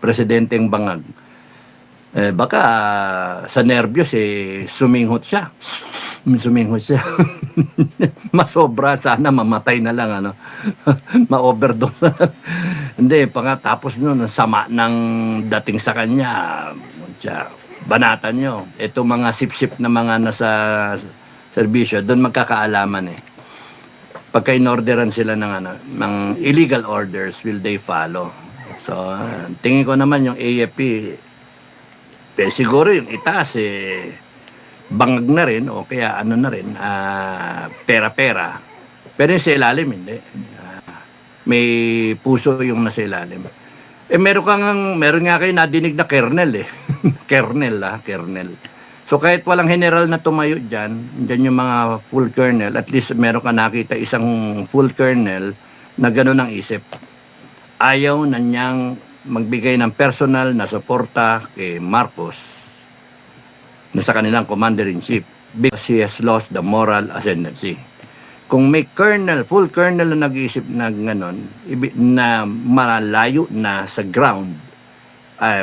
presidenteng bangag. Baka sa nervyos suminghot siya. Suminghot siya. Masobra, sana mamatay na lang, ano. Ma-overdose. Hindi, tapos nun, ang sama ng dating sa kanya. Siya, banatan nyo. Ito mga sip-sip na mga nasa serbisyo, doon magkakaalaman Pagka in-orderan sila ng illegal orders, will they follow? So, tingin ko naman yung AFP, siguro yung itaas bangag na rin o kaya ano na rin, pera-pera. Pero yung sa ilalim, hindi. May puso yung nasa ilalim. Meron nga kayo nadinig na kernel kernel. So kahit walang general na tumayo dyan yung mga full kernel, at least meron ka nakita isang full kernel na gano'n ang isip. Ayaw na niyang magbigay ng personal na suporta kay Marcos na sa kanilang commander-in-chief because he has lost the moral ascendancy. Kung may full kernel na nag-iisip na gano'n, na malayo na sa ground,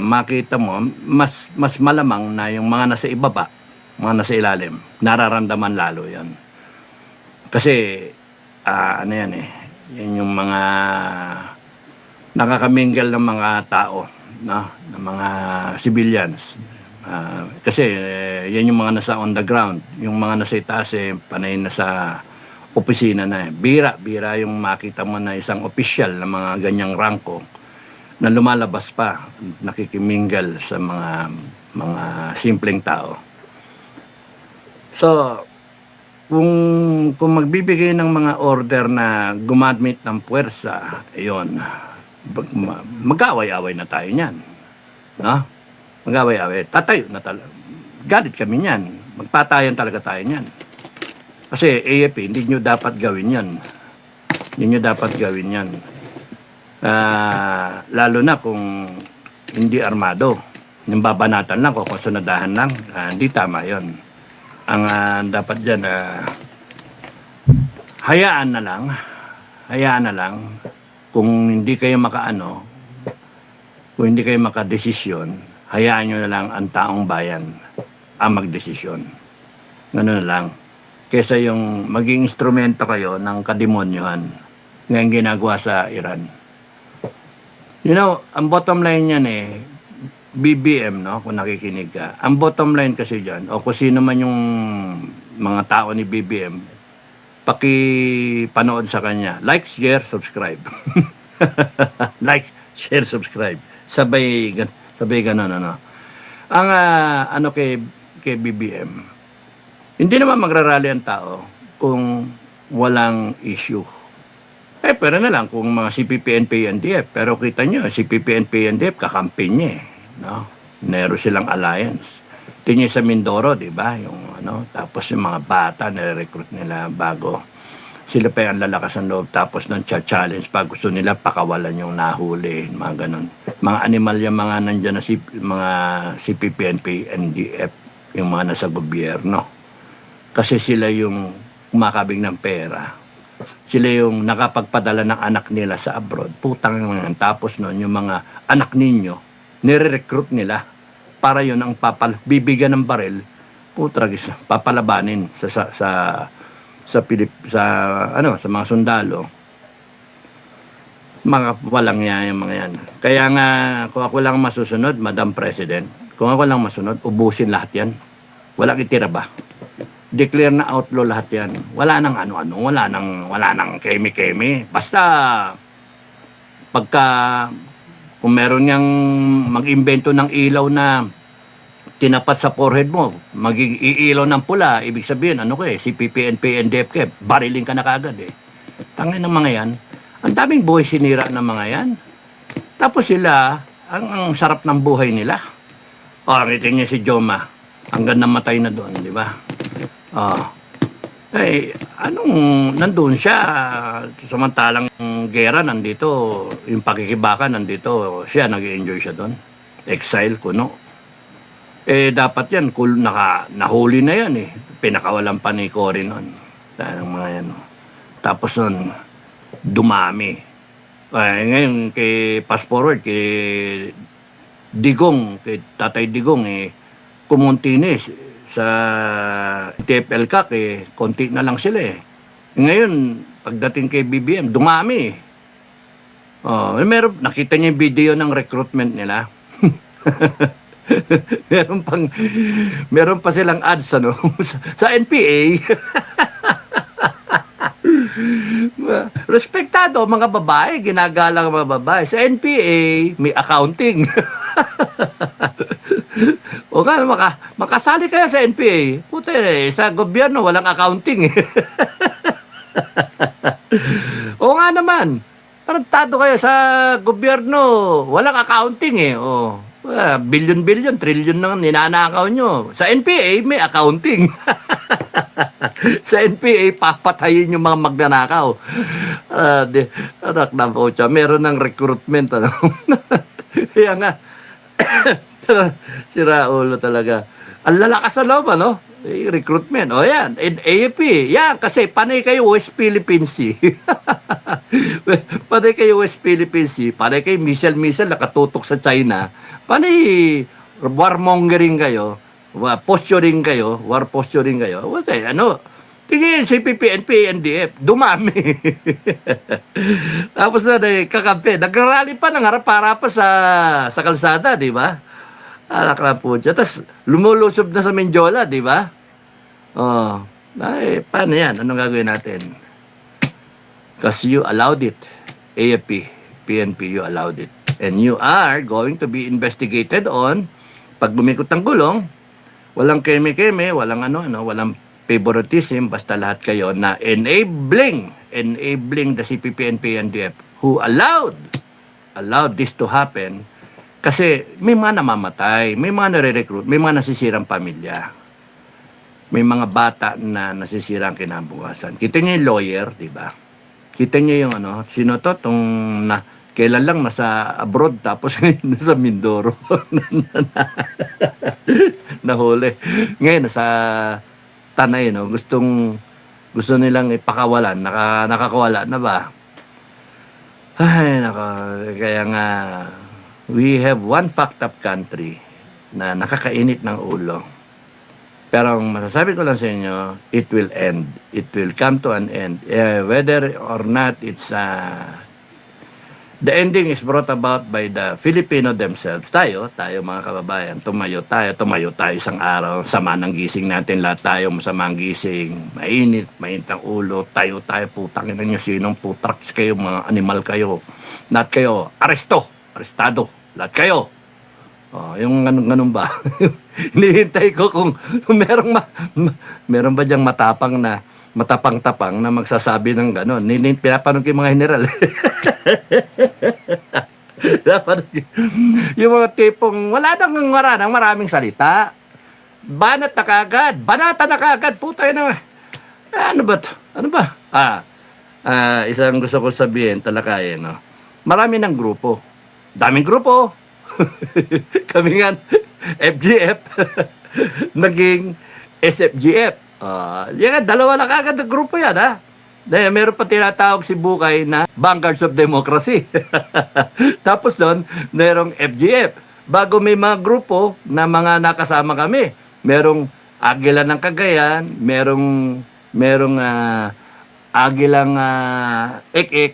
makita mo, mas malamang na yung mga nasa ibaba, mga nasa ilalim, nararamdaman lalo yan. Kasi, yan yung mga nakakamingle ng mga tao, no? Ng mga civilians. Kasi, yan yung mga nasa on the ground. Yung mga nasa itaas, panay na sa opisina na. Bira yung makita mo na isang opisyal na mga ganyang rangko na lumalabas pa, nakikiminggal sa mga simpleng tao. So, kung magbibigay ng mga order na gumamit ng puwersa, ayun, mag-away-away na tayo niyan. No? Mag-away-away. Tatayo na talaga. Galit kami niyan. Magpatayan talaga tayo niyan. Kasi AFP, hindi nyo dapat gawin yan. Hindi nyo dapat gawin yan. Lalo na kung hindi armado, yung babanatan lang, kung sunadahan lang, hindi tama yon. Ang dapat dyan, hayaan na lang, kung hindi kayo kung hindi kayo makadesisyon, hayaan nyo na lang ang taong bayan ang magdesisyon. Ganun na lang. Kesa yung maging instrumento kayo ng kademonyohan ngayong ginagawa sa Iran. You know, ang bottom line niyan BBM, no? Kung nakikinig ka. Ang bottom line kasi dyan, o kung sino man yung mga tao ni BBM, pakipanood sa kanya. Like, share, subscribe. Like, share, subscribe. Sabay ganun, ano. Ang, kay BBM, hindi naman magrarally ang tao kung walang issue. Pero na lang kung mga CPP, NP, NDF. Pero kita nyo, CPP, NP, NDF, kakampi niya no? Meron silang alliance. Tingin sa Mindoro, di ba? Tapos yung mga bata, nire-recruit nila bago. Sila pa yung lalakas ng loob. Tapos nang challenge pa, gusto nila pakawalan yung nahuli, mga ganun. Mga animal yung mga nandyan na mga CPP, NP, NDF, yung mga nasa gobyerno. Kasi sila yung kumakabing ng pera. Sila yung nakapagpadala ng anak nila sa abroad. Putang naman. Tapos noon, yung mga anak ninyo, nire-recruit nila para yun ang bibigyan ng baril, papalabanin sa mga sundalo. Mga walang yung mga yan. Kaya nga, kung ako lang masusunod, Madam President, kung ako lang masunod, ubusin lahat yan. Walang itira ba? Declare na outlaw lahat yan. Wala nang ano-ano, wala nang kemi-kemi. Basta, kung meron niyang mag-imbento ng ilaw na tinapat sa forehead mo, mag-iilaw ng pula, ibig sabihin, CPP, NP, NDF, bariling ka na kagad Tangin ng mga yan. Ang daming buhay sinira ng mga yan. Tapos sila, ang sarap ng buhay nila. Ngitin niya si Joma. Hanggang namatay na doon, di ba? Nandun siya, samantalang yung gera nandito, yung pakikibakan nandito, siya, nag-enjoy siya doon. Exile, kuno. Dapat yan, nahuli na yan Pinakawalan pa ni Cory noon. Mga yan. Tapos noon, dumami. Ngayon, fast forward, kay Digong, kay Tatay Digong, kumunti na sa TFL-CAC, konti na lang sila Ngayon, pagdating kay BBM, dumami nakita niyo yung video ng recruitment nila? meron pang meron pa silang ads sa NPA. Respektado mga babae, ginagalang mga babae. Sa NPA, may accounting. O ka, makasali kaya sa NPA. Puta sa gobyerno, walang accounting O nga naman, tarantado kayo sa gobyerno, walang accounting billion-billion, trillion nang ninanakaw nyo. Sa NPA, may accounting. Sa NPA, papatayin yung mga magnanakaw. Anak na po siya, meron ng recruitment. Kaya nga, si Raulo talaga. Ang lalakas sa loob, recruitment. Yan. AFP. Yan, kasi panay kayo West Philippine Sea. Panay kayo West Philippine Sea. Panay kayo missile nakatutok sa China. Panay warmongering kayo. War posturing kayo. Okay, tingin, CPP, NPA, NDF, dumami. Tapos kakampi. Nagrally pa ng harap-harap sa kalsada, di ba? Alak na po siya. Tapos, lumulusob na sa Menjola, di ba? Paano yan? Anong gagawin natin? Because you allowed it. AFP, PNP, you allowed it. And you are going to be investigated on pag gumikot ng gulong, walang keme-keme, walang walang favoritism, basta lahat kayo na enabling the CPP, NPA, NDF who allowed this to happen. Kasi may mga namamatay, may mga nare-recruit, may mga nasisirang pamilya. May mga bata na nasisirang kinabukasan. Kita niyo yung lawyer, di ba? Kita niyo yung sino to? Kailan lang nasa abroad tapos nasa Mindoro. Nahuli. Ngayon nasa Tanay, gusto nilang ipakawalan. Nakakawala na ba? Kaya nga, we have one fucked up country na nakakainit ng ulo. Pero ang masasabi ko lang sa inyo, it will end. It will come to an end. Whether or not it's the ending is brought about by the Filipino themselves. Tayo mga kababayan, tumayo tayo isang araw, sama ng gising natin, lahat tayo masama ang gising, mainit ang ulo, tayo, putang ina nyo, sinong putraks kayo, mga animal kayo, lahat kayo, arestado, lahat kayo. Yung ganun ba? Hinihintay ko kung meron ba diyang matapang-tapang na magsasabi ng gano'n. Pinapanood ko yung mga general. Yung mga tipong wala nang maraming salita. Banata na kagad. Puta na. Ano ba to? Ano ba? Isang gusto ko sabihin, talakayin, marami ng grupo. Daming grupo. Kami nga, FGF, naging SFGF. Yan, dalawa lang agad na grupo yan, meron pa tinatawag si Bukay na Vanguards of Democracy. Tapos doon, merong FGF. Bago may mga grupo na mga nakasama kami. Merong Agila ng Cagayan, merong Agilang Ek-Ek,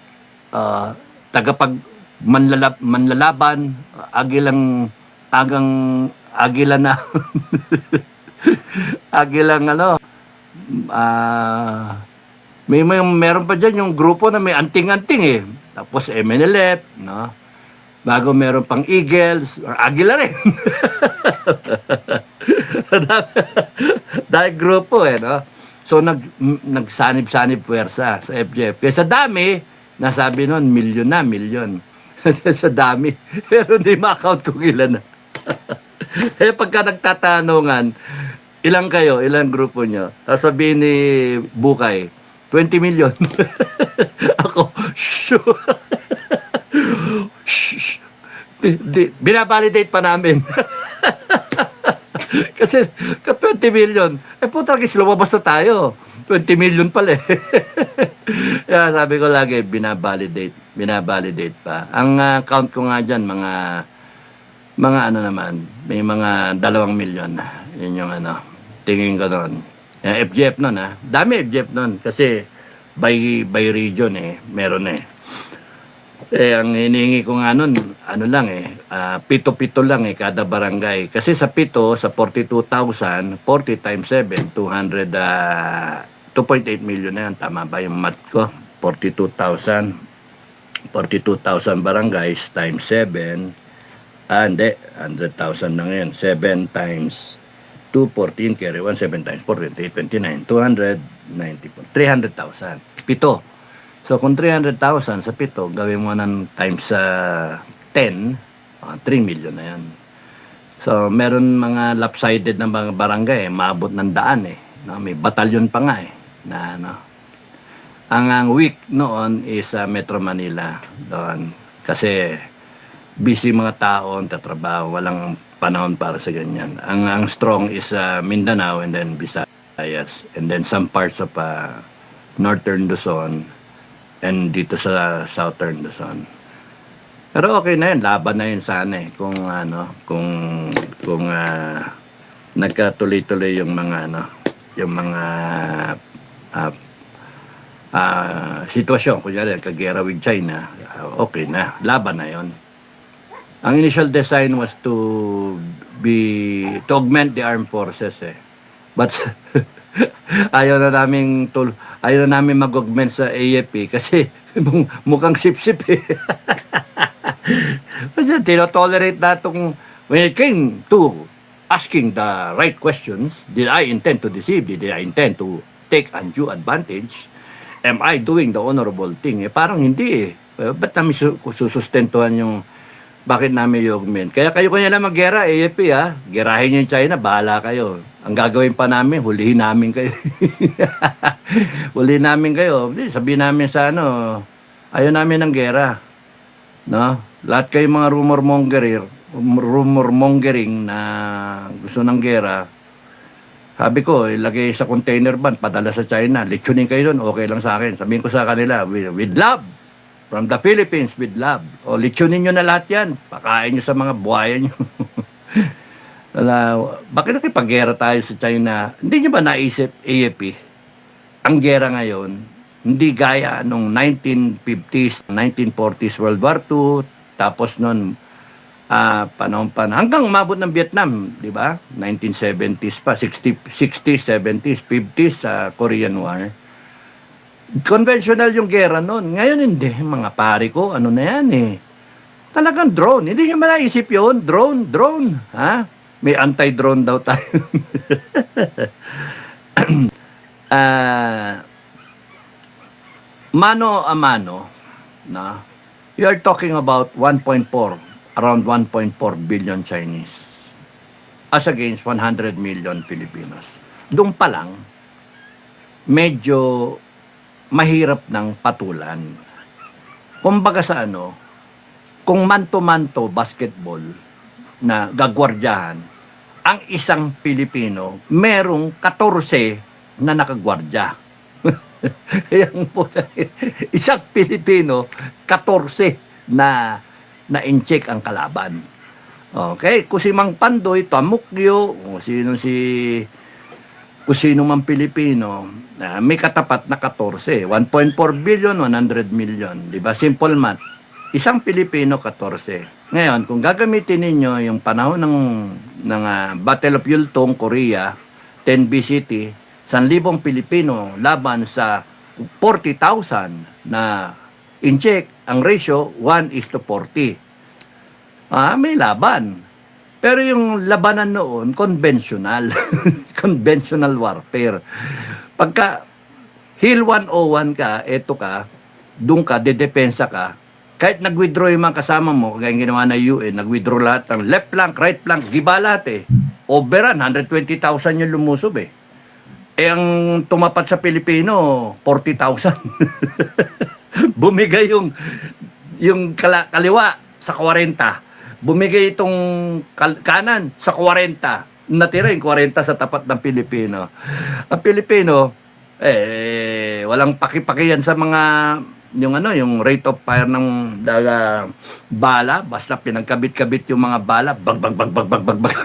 manlalaban, Agila na Agilang meron pa dyan yung grupo na may anting-anting Tapos MNLF, bago meron pang Eagles, or Agila rin. Dahil grupo So nagsanib-sanib puwersa sa FGF. Kaya sa dami, nasabi nun, milyon. Sa dami. Pero hindi ma-count kung ilan na. Pagka nagtatanungan, ilang kayo, ilang grupo nyo? Sabihin ni Bukay, 20 million. Ako, binabalidate pa namin. Kasi, 20 million. Puta, lumabas na tayo. 20 million pala Kaya sabi ko lagi, binabalidate pa. Ang count ko nga dyan, mga Mga ano naman, may mga 2 milyon. Yun yung ano, tingin ko doon. FGF nun Dami FGF nun kasi by region meron ang hinihingi ko nga nun, ano lang pito-pito lang kada barangay. Kasi sa pito, sa 42,000, 40 times 7, 2.8 million na yan. Tama ba yung math ko? 42,000 barangays times 7. Hindi. 100,000 na ngayon. 7 times 2, 14, carry 1, 7 times 4, 28, 29, 294, 300,000. Pito. So, kung 300,000 sa pito, gawin mo ng times 10, 3 million na yan. So, meron mga lopsided na mga barangay, maabot ng daan No? May batalyon pa nga na ano. Ang weak noon is Metro Manila doon. Kasi busy mga tao, tatrabaho, walang panahon para sa ganyan. Ang strong is Mindanao and then Visayas and then some parts of Northern Luzon and dito sa Southern Luzon. Pero okay na yun, laban na yun sana kung nagkatuloy-tuloy yung mga sitwasyon, kunyari kagera with China, okay na, laban na yon. Ang initial design was to augment the armed forces but ayaw na namin mag-augment sa AFP kasi mukhang sip-sip kasi tinotolerate na itong when it came to asking the right questions, did I intend to deceive? Did I intend to take undue advantage? Am I doing the honorable thing? Parang hindi ba't namin susustentuhan yung bakit namin i-augment? Kaya kayo lang mag-gera, AFP Gerahin yung China, bahala kayo. Ang gagawin pa namin, hulihin namin kayo. Hulihin namin kayo. Sabihin namin sa ayaw namin ng gera. No? Lahat kayo mga rumor mongering na gusto ng gera. Sabi ko, ilagay sa container van, padala sa China. Lechonin kayo doon, okay lang sa akin. Sabihin ko sa kanila, with love. From the Philippines, with love. O, lechonin nyo na lahat yan. Pakain nyo sa mga buhaya nyo. Bakit nakipag-gera tayo sa China? Hindi nyo ba naisip, AFP, ang gera ngayon, hindi gaya nung 1950s, 1940s, World War II, tapos nun, panahon hanggang umabot ng Vietnam, di ba? 1970s pa, 60s, 70s, 50s sa Korean War. Conventional yung gera noon. Ngayon hindi. Mga pare ko, ano na yan Talagang drone. Hindi nyo malaisip yun. Drone. May anti-drone daw tayo. Mano a mano, you are talking about 1.4, around 1.4 billion Chinese as against 100 million Filipinos. Doon pa lang, medyo mahirap ng patulan. Kumbaga sa kung manto-manto basketball na gagwardyahan, ang isang Pilipino merong 14 na nakagwardya. Isang Pilipino 14 na in-check ang kalaban. Okay, kung si Mang Pandoy, Tamukyo, kung sino mang Pilipino, may katapat na 14. 1.4 billion, 100 million. Diba? Simple math. Isang Pilipino, 14. Ngayon, kung gagamitin ninyo yung panahon ng Battle of Yultong, Korea, 10 BCT, 1,000 Pilipino laban sa 40,000 na in-check, ang ratio 1:40. May laban. Pero yung labanan noon, conventional. Conventional warfare. Pagka Hill 101 ka, doon ka, dedepensa ka, kahit nag-withdraw yung mga kasama mo, kagaya ginawa na UN, nag-withdraw lahat ng left flank, right flank, giba lahat Overrun, 120,000 yung lumusob ang tumapat sa Pilipino, 40,000. Bumigay yung kaliwa sa 40. Bumigay itong kanan sa 40. Natira yung 40 sa tapat ng Pilipino. Ang Pilipino, walang paki-paki yan sa mga yung ano, yung rate of fire ng bala, basta pinagkabit-kabit yung mga bala, bag bag bag bag bag bag bag.